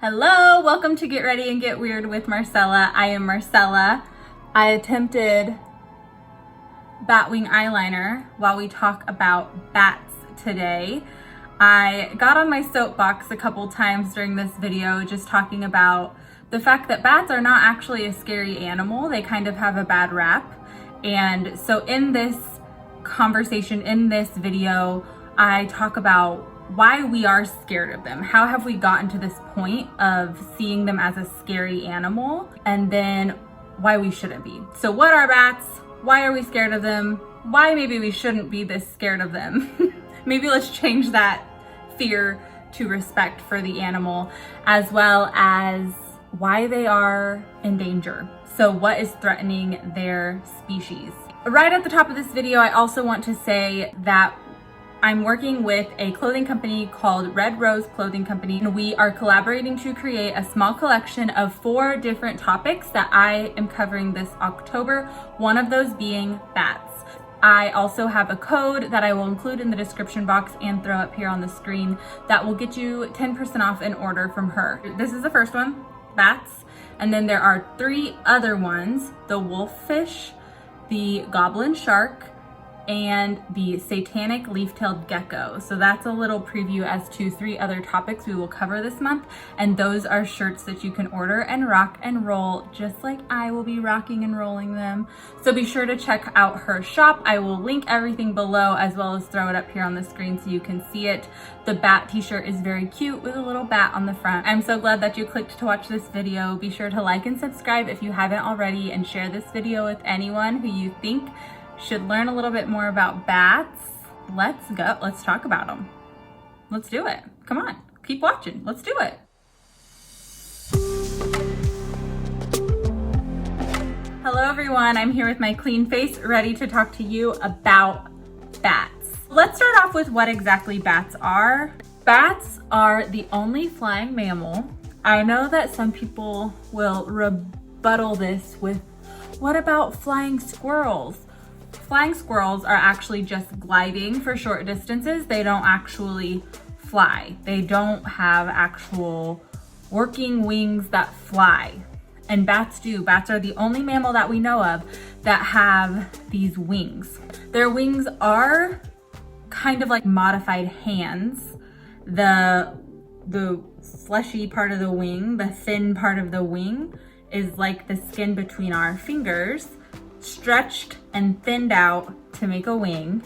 Hello, welcome to Get Ready and Get Weird with Marcella. I am Marcella. I attempted batwing eyeliner while we talk about bats today. I got on my soapbox a couple times during this video just talking about the fact that bats are not actually a scary animal. They kind of have a bad rap. And so in this conversation, in this video, I talk about why we are scared of them. How have we gotten to this point of seeing them as a scary animal? And then why we shouldn't be. So what are bats? Why are we scared of them? Why maybe we shouldn't be this scared of them? Maybe let's change that fear to respect for the animal, as well as why they are in danger. So what is threatening their species? Right at the top of this video, I also want to say that I'm working with a clothing company called Red Rose Clothing Company, and we are collaborating to create a small collection of 4 different topics that I am covering this October, one of those being bats. I also have a code that I will include in the description box and throw up here on the screen that will get you 10% off an order from her. This is the first one, bats, and then there are 3 other ones, the wolffish, the goblin shark, and the satanic leaf-tailed gecko. So that's a little preview as to 3 other topics we will cover this month, and those are shirts that you can order and rock and roll just like I will be rocking and rolling them. So be sure to check out her shop. I will link everything below as well as throw it up here on the screen so you can see it. The bat t-shirt is very cute with a little bat on the front. I'm so glad that you clicked to watch this video. Be sure to like and subscribe if you haven't already, and share this video with anyone who you think should learn a little bit more about bats. Let's go. Let's talk about them. Let's do it. Come on. Keep watching. Let's do it. Hello, everyone. I'm here with my clean face, ready to talk to you about bats. Let's start off with what exactly bats are. Bats are the only flying mammal. I know that some people will rebuttal this with, what about flying squirrels? Flying squirrels are actually just gliding for short distances. They don't actually fly. They don't have actual working wings that fly. And bats do. Bats are the only mammal that we know of that have these wings. Their wings are kind of like modified hands. The fleshy part of the wing, the thin part of the wing, is like the skin between our fingers, stretched and thinned out to make a wing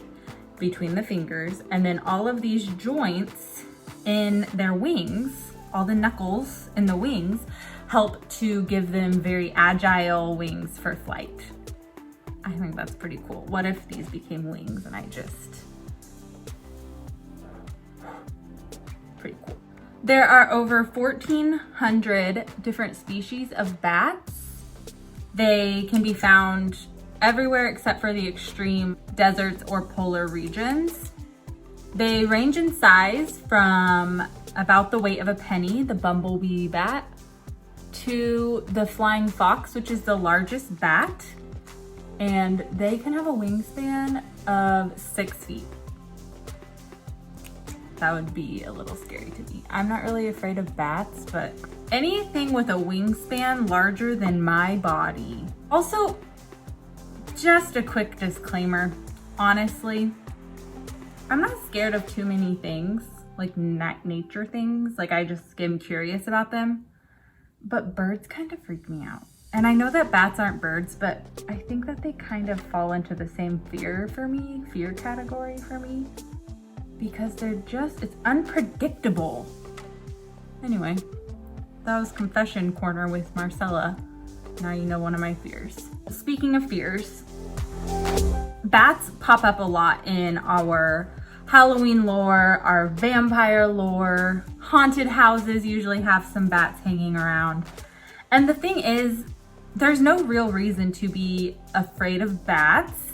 between the fingers. And then all of these joints in their wings, all the knuckles in the wings, help to give them very agile wings for flight. I think that's pretty cool. What if these became wings and pretty cool. There are over 1,400 different species of bats. They can be found everywhere except for the extreme deserts or polar regions. They range in size from about the weight of a penny, the bumblebee bat, to the flying fox, which is the largest bat, and they can have a wingspan of 6 feet. That would be a little scary to me. I'm not really afraid of bats, but anything with a wingspan larger than my body. Also, just a quick disclaimer, honestly, I'm not scared of too many things, like nature things, like I just am curious about them, but birds kind of freak me out. And I know that bats aren't birds, but I think that they kind of fall into the same fear category for me, because it's unpredictable. Anyway, that was confession corner with Marcella. Now you know one of my fears. Speaking of fears, bats pop up a lot in our Halloween lore, our vampire lore. Haunted houses usually have some bats hanging around. And the thing is, there's no real reason to be afraid of bats,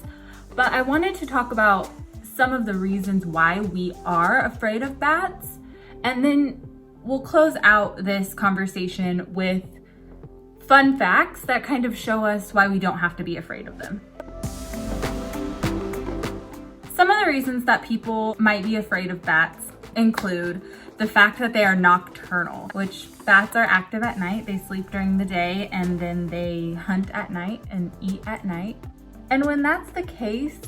but I wanted to talk about some of the reasons why we are afraid of bats, and then we'll close out this conversation with fun facts that kind of show us why we don't have to be afraid of them. Some of the reasons that people might be afraid of bats include the fact that they are nocturnal, which bats are active at night. They sleep during the day and then they hunt at night and eat at night. And when that's the case,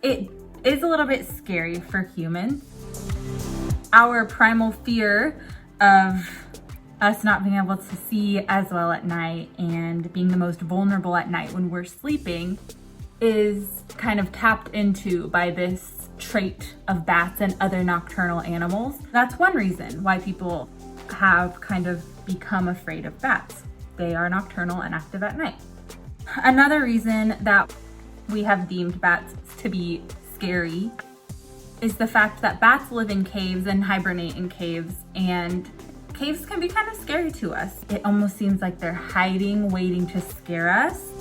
it is a little bit scary for humans. Our primal fear of us not being able to see as well at night and being the most vulnerable at night when we're sleeping is kind of tapped into by this trait of bats and other nocturnal animals. That's one reason why people have kind of become afraid of bats. They are nocturnal and active at night. Another reason that we have deemed bats to be scary is the fact that bats live in caves and hibernate in caves, and caves can be kind of scary to us. It almost seems like they're hiding, waiting to scare us.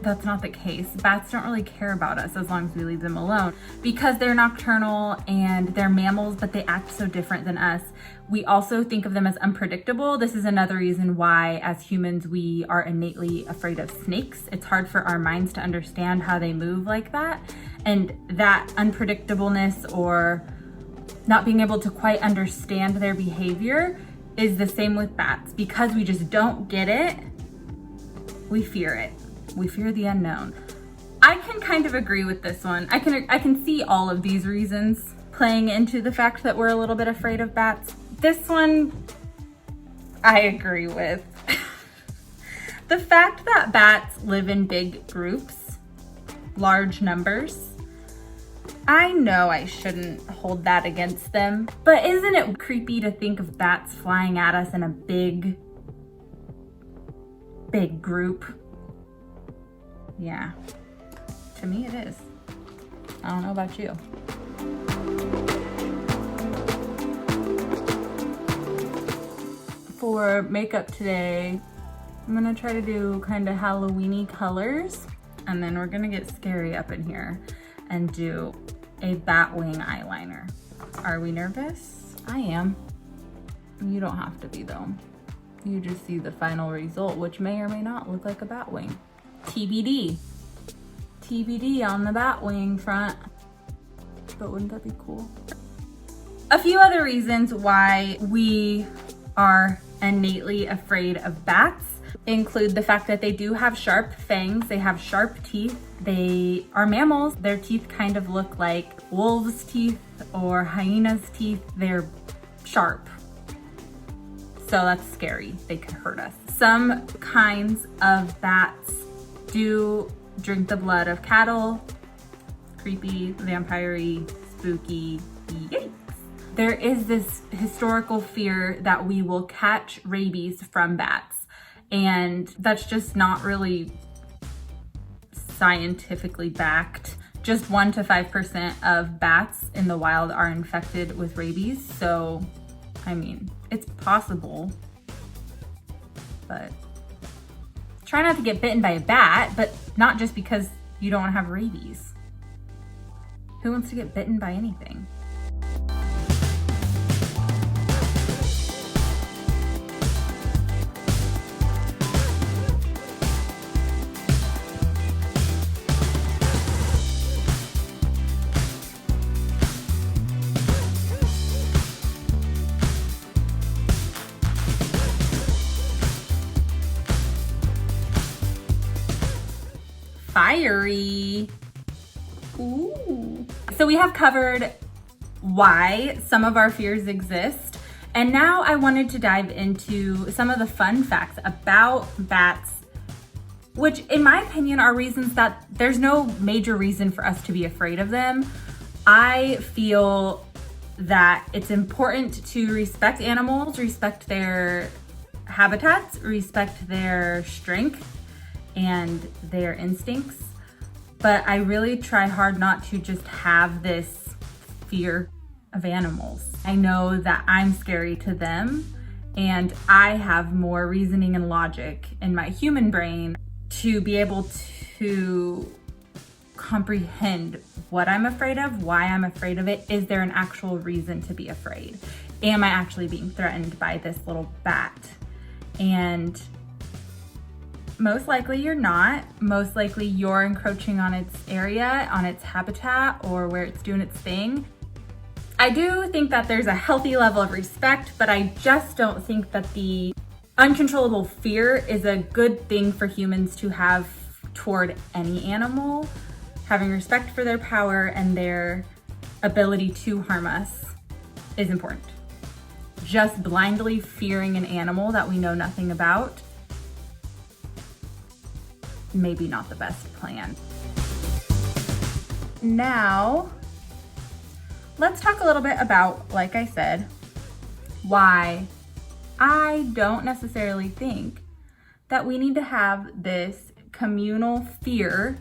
That's not the case. Bats don't really care about us as long as we leave them alone. Because they're nocturnal and they're mammals, but they act so different than us. We also think of them as unpredictable. This is another reason why, as humans, we are innately afraid of snakes. It's hard for our minds to understand how they move like that. And that unpredictableness or not being able to quite understand their behavior is the same with bats. Because we just don't get it, we fear it. We fear the unknown. I can kind of agree with this one. I can see all of these reasons playing into the fact that we're a little bit afraid of bats. This one, I agree with. The fact that bats live in big groups, large numbers, I know I shouldn't hold that against them, but isn't it creepy to think of bats flying at us in a big group? Yeah, to me it is. I don't know about you. For makeup today, I'm gonna try to do kind of Halloween-y colors, and then we're gonna get scary up in here and do a batwing eyeliner. Are we nervous? I am. You don't have to be though. You just see the final result, which may or may not look like a batwing. TBD. TBD on the batwing front. But wouldn't that be cool? A few other reasons why we are innately afraid of bats include the fact that they do have sharp fangs, they have sharp teeth, they are mammals. Their teeth kind of look like wolves' teeth or hyenas' teeth. They're sharp. So that's scary. They could hurt us. Some kinds of bats do drink the blood of cattle. Creepy, vampire-y, spooky, yikes. There is this historical fear that we will catch rabies from bats, and that's just not really scientifically backed. Just 1 to 5% of bats in the wild are infected with rabies, so I mean, it's possible, but try not to get bitten by a bat, but not just because you don't want to have rabies. Who wants to get bitten by anything? Fiery. Ooh. So we have covered why some of our fears exist, and now I wanted to dive into some of the fun facts about bats, which in my opinion are reasons that there's no major reason for us to be afraid of them. I feel that it's important to respect animals, respect their habitats, respect their strength and their instincts, but I really try hard not to just have this fear of animals. I know that I'm scary to them, and I have more reasoning and logic in my human brain to be able to comprehend what I'm afraid of, why I'm afraid of it. Is there an actual reason to be afraid? Am I actually being threatened by this little bat? And most likely you're not. Most likely you're encroaching on its area, on its habitat, or where it's doing its thing. I do think that there's a healthy level of respect, but I just don't think that the uncontrollable fear is a good thing for humans to have toward any animal. Having respect for their power and their ability to harm us is important. Just blindly fearing an animal that we know nothing about, maybe not the best plan. Now, let's talk a little bit about, like I said, why I don't necessarily think that we need to have this communal fear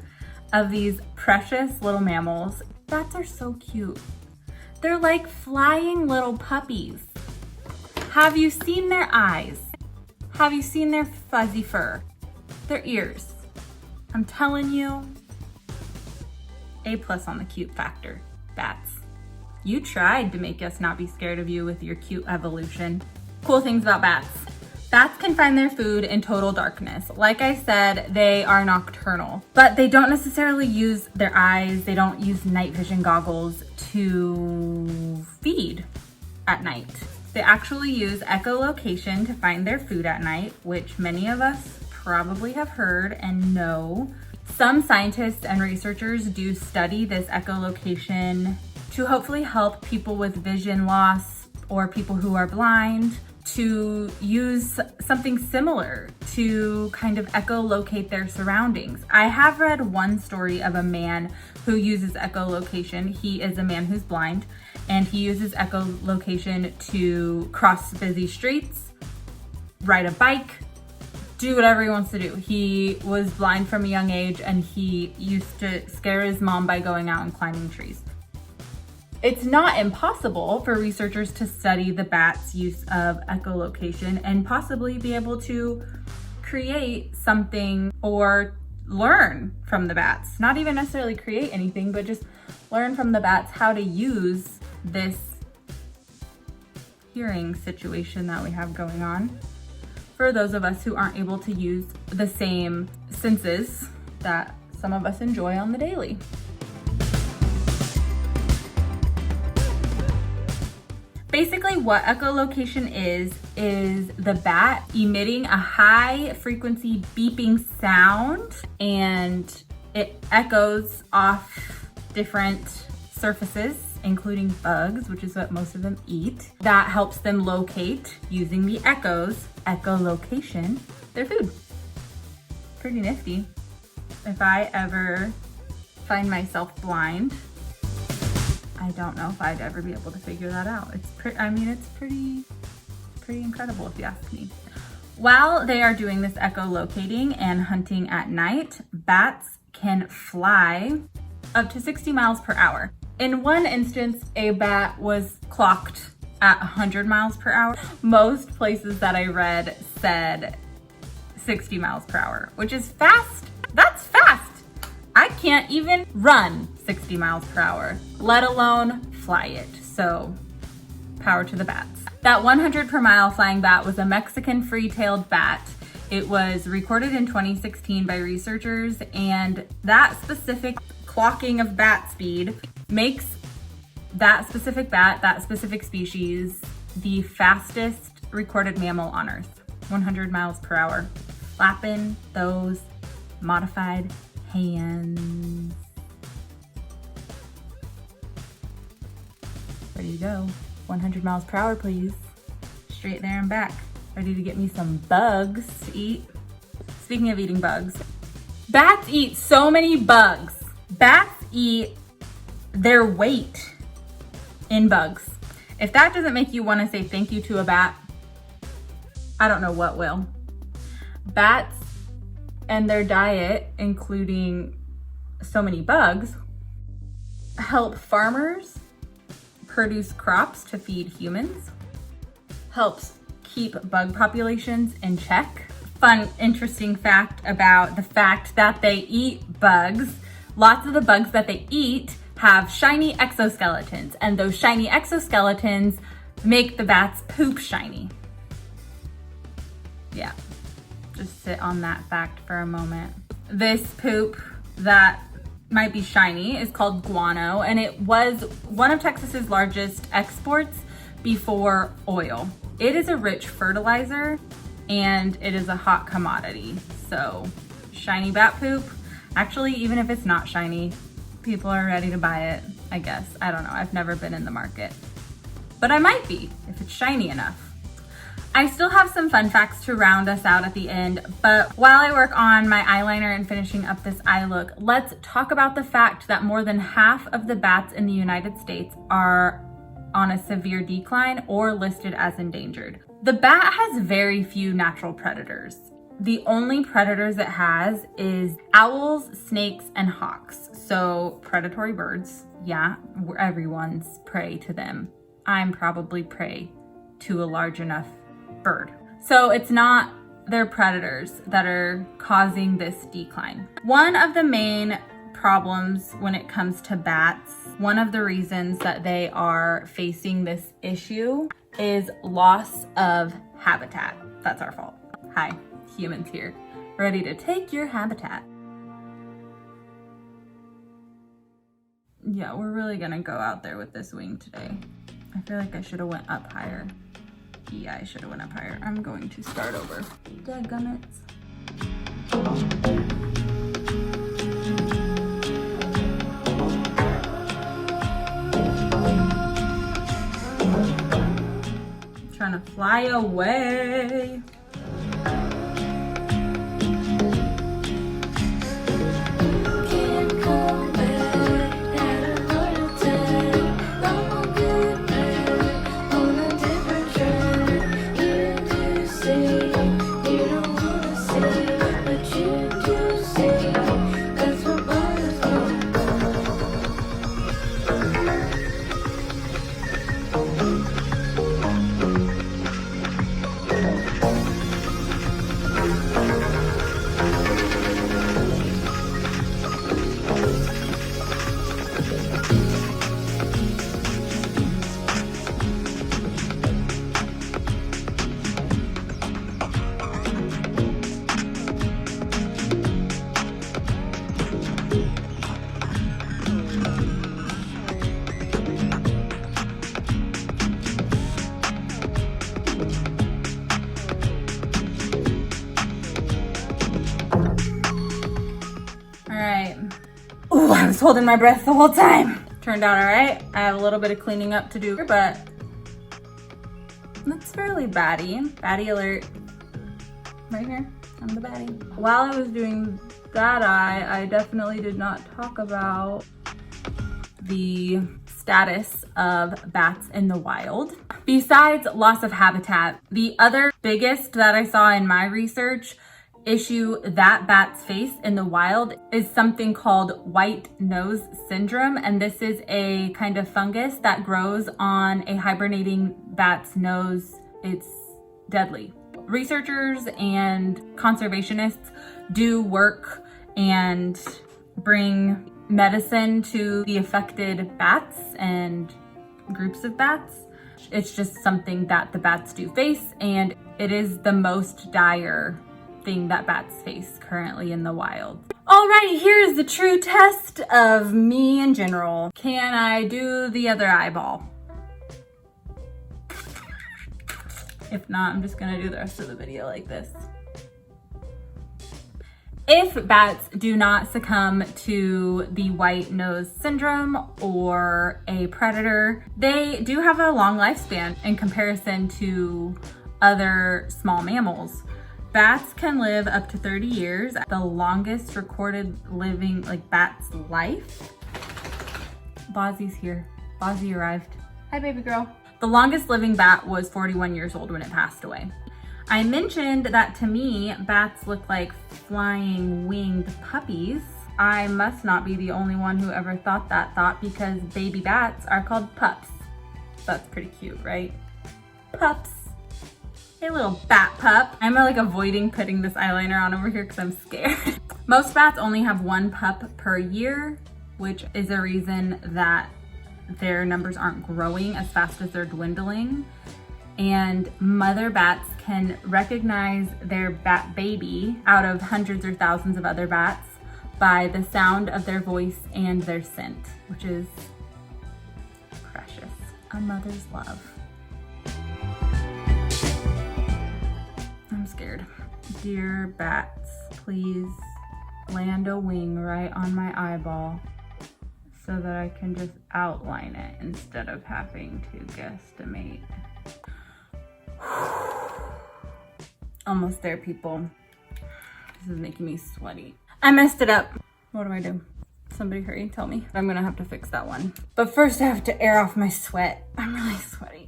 of these precious little mammals. Bats are so cute. They're like flying little puppies. Have you seen their eyes? Have you seen their fuzzy fur? Their ears? I'm telling you, A+ on the cute factor, bats. You tried to make us not be scared of you with your cute evolution. Cool things about bats. Bats can find their food in total darkness. Like I said, they are nocturnal, but they don't necessarily use their eyes. They don't use night vision goggles to feed at night. They actually use echolocation to find their food at night, which many of us probably have heard and know. Some scientists and researchers do study this echolocation to hopefully help people with vision loss or people who are blind to use something similar to kind of echolocate their surroundings. I have read one story of a man who uses echolocation. He is a man who's blind, and he uses echolocation to cross busy streets, ride a bike, do whatever he wants to do. He was blind from a young age, and he used to scare his mom by going out and climbing trees. It's not impossible for researchers to study the bat's use of echolocation and possibly be able to create something or learn from the bats. Not even necessarily create anything, but just learn from the bats how to use this hearing situation that we have going on for those of us who aren't able to use the same senses that some of us enjoy on the daily. Basically, what echolocation is the bat emitting a high frequency beeping sound, and it echoes off different surfaces, including bugs, which is what most of them eat. That helps them locate, using the echoes, echolocation, their food. Pretty nifty. If I ever find myself blind, I don't know if I'd ever be able to figure that out. It's pretty incredible if you ask me. While they are doing this echolocating and hunting at night, bats can fly up to 60 miles per hour. In one instance, a bat was clocked at 100 miles per hour. Most places that I read said 60 miles per hour, which is fast. That's fast. I can't even run 60 miles per hour, let alone fly it. So power to the bats. That 100 per mile flying bat was a Mexican free-tailed bat. It was recorded in 2016 by researchers, and that specific clocking of bat speed makes that specific bat, that specific species, the fastest recorded mammal on Earth. 100 miles per hour. Flapping those modified hands. Ready to go. 100 miles per hour, please. Straight there and back. Ready to get me some bugs to eat. Speaking of eating bugs, bats eat so many bugs. Bats eat their weight in bugs. If that doesn't make you want to say thank you to a bat, I don't know what will. Bats and their diet, including so many bugs, help farmers produce crops to feed humans, helps keep bug populations in check. Fun, interesting fact about the fact that they eat bugs. Lots of the bugs that they eat have shiny exoskeletons, and those shiny exoskeletons make the bats poop shiny. Yeah, just sit on that fact for a moment. This poop that might be shiny, is called guano, and it was one of Texas's largest exports before oil. It is a rich fertilizer and it is a hot commodity. So shiny bat poop, actually, even if it's not shiny, people are ready to buy it, I guess. I don't know, I've never been in the market, but I might be if it's shiny enough. I still have some fun facts to round us out at the end, but while I work on my eyeliner and finishing up this eye look, let's talk about the fact that more than half of the bats in the United States are on a severe decline or listed as endangered. The bat has very few natural predators. The only predators it has is owls, snakes, and hawks. So predatory birds, yeah, everyone's prey to them. I'm probably prey to a large enough bird. So it's not their predators that are causing this decline. One of the main problems when it comes to bats, one of the reasons that they are facing this issue is loss of habitat. That's our fault. Hi, humans here, ready to take your habitat. Yeah, we're really gonna go out there with this wing today. I feel like I should have went up higher. Yeah, I should have went up higher. I'm going to start over. Dadgummits. Trying to fly away. I was holding my breath the whole time. Turned out all right. I have a little bit of cleaning up to do, but that's fairly batty. Batty alert. Right here, I'm the baddie. While I was doing that eye, I definitely did not talk about the status of bats in the wild. Besides loss of habitat, the other biggest that I saw in my research issue that bats face in the wild is something called white nose syndrome, and this is a kind of fungus that grows on a hibernating bat's nose. It's deadly. Researchers and conservationists do work and bring medicine to the affected bats and groups of bats. It's just something that the bats do face, and it is the most dire thing that bats face currently in the wild. Alrighty, here's the true test of me in general. Can I do the other eyeball? If not, I'm just gonna do the rest of the video like this. If bats do not succumb to the white nose syndrome or a predator, they do have a long lifespan in comparison to other small mammals. Bats can live up to 30 years. The longest recorded living bat's life. Bozzie's here. Bozzie arrived. Hi, baby girl. The longest living bat was 41 years old when it passed away. I mentioned that to me, bats look like flying winged puppies. I must not be the only one who ever thought that thought, because baby bats are called pups. That's pretty cute, right? Pups. Hey, little bat pup. I'm avoiding putting this eyeliner on over here because I'm scared. Most bats only have one pup per year, which is a reason that their numbers aren't growing as fast as they're dwindling. And mother bats can recognize their bat baby out of hundreds or thousands of other bats by the sound of their voice and their scent, which is precious. A mother's love. I'm scared. Dear bats, please land a wing right on my eyeball so that I can just outline it instead of having to guesstimate. Almost there, people. This is making me sweaty. I messed it up. What do I do? Somebody hurry, tell me. I'm gonna have to fix that one. But first I have to air off my sweat. I'm really sweaty.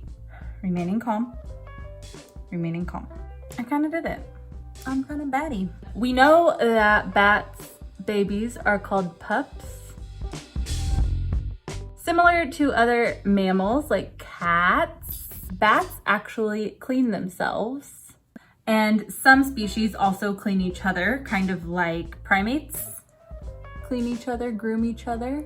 Remaining calm. Remaining calm. I kind of did it. I'm kind of batty. We know that bats' babies are called pups. Similar to other mammals like cats, bats actually clean themselves. And some species also clean each other, kind of like primates clean each other, groom each other.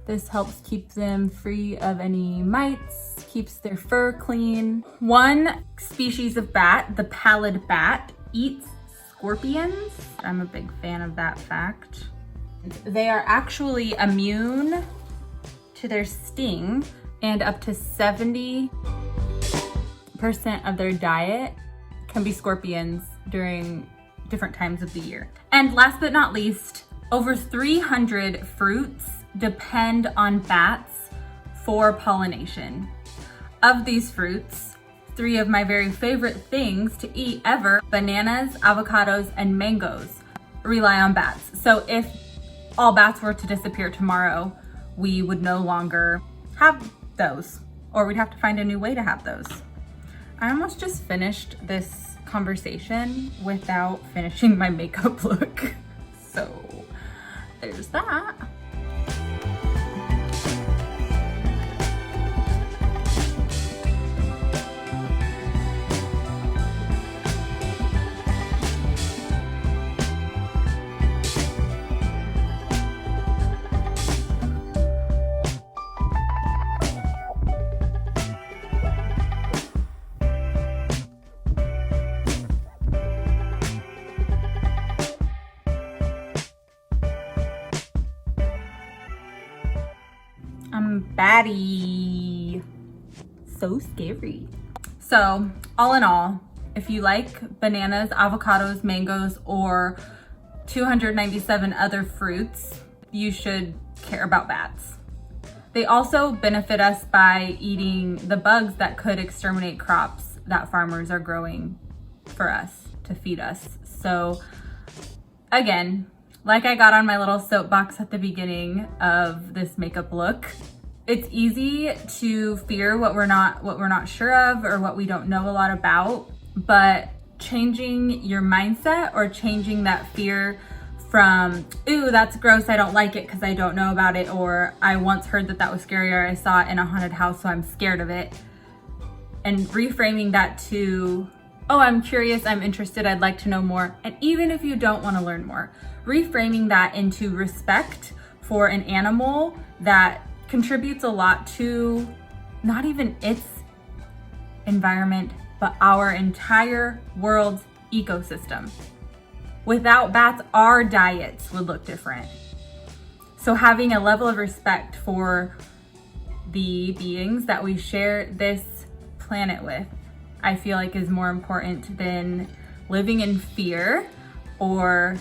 This helps keep them free of any mites, keeps their fur clean. One species of bat, the Pallet bat, eats scorpions. I'm a big fan of that fact. They are actually immune to their sting, and up to 70% of their diet can be scorpions during different times of the year. And last but not least, over 300 fruits depend on bats for pollination. Of these fruits, 3 of my very favorite things to eat ever, bananas, avocados, and mangoes, rely on bats. So if all bats were to disappear tomorrow, we would no longer have those, or we'd have to find a new way to have those. I almost just finished this conversation without finishing my makeup look. So there's that. I'm batty. So scary. So all in all, if you like bananas, avocados, mangoes, or 297 other fruits, you should care about bats. They also benefit us by eating the bugs that could exterminate crops that farmers are growing for us to feed us. So again, like I got on my little soapbox at the beginning of this makeup look, it's easy to fear what we're not sure of or what we don't know a lot about, but changing your mindset or changing that fear from, ooh, that's gross, I don't like it because I don't know about it, or I once heard that was scary, or I saw it in a haunted house so I'm scared of it, and reframing that to, oh, I'm curious, I'm interested, I'd like to know more. And even if you don't want to learn more, reframing that into respect for an animal that contributes a lot to not even its environment, but our entire world's ecosystem. Without bats, our diets would look different. So having a level of respect for the beings that we share this planet with, I feel like is more important than living in fear or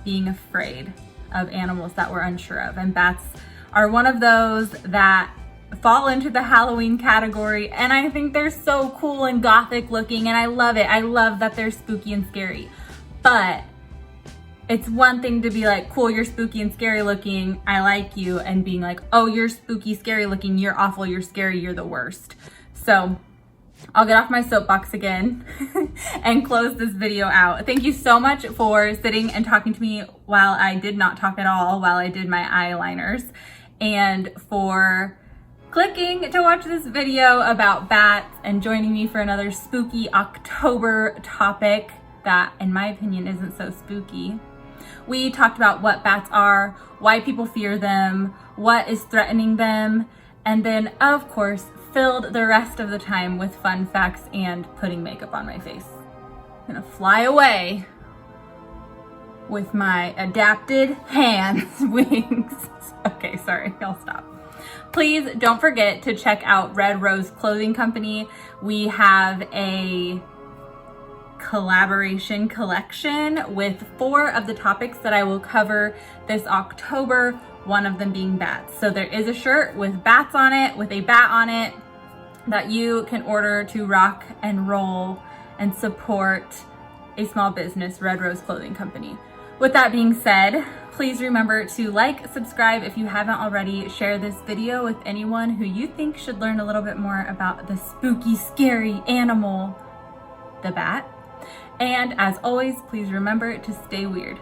being afraid of animals that we're unsure of. And bats are one of those that fall into the Halloween category, and I think they're so cool and gothic looking, and I love it. I love that they're spooky and scary. But it's one thing to be like, cool, you're spooky and scary looking, I like you, and being like, oh, you're spooky, scary looking, you're awful, you're scary, you're the worst. So I'll get off my soapbox again and close this video out. Thank you so much for sitting and talking to me while I did not talk at all, while I did my eyeliners, and for clicking to watch this video about bats and joining me for another spooky October topic that, in my opinion, isn't so spooky. We talked about what bats are, why people fear them, what is threatening them, and then, of course, filled the rest of the time with fun facts and putting makeup on my face. I'm gonna fly away with my adapted hands wings. Okay, sorry, I'll stop. Please don't forget to check out Red Rose Clothing Company. We have a collaboration collection with 4 of the topics that I will cover this October, one of them being bats. So there is a shirt with bats on it, with a bat on it, that you can order to rock and roll and support a small business, Red Rose Clothing Company. With that being said, please remember to like, subscribe if you haven't already, share this video with anyone who you think should learn a little bit more about the spooky, scary animal, the bat. And as always, please remember to stay weird.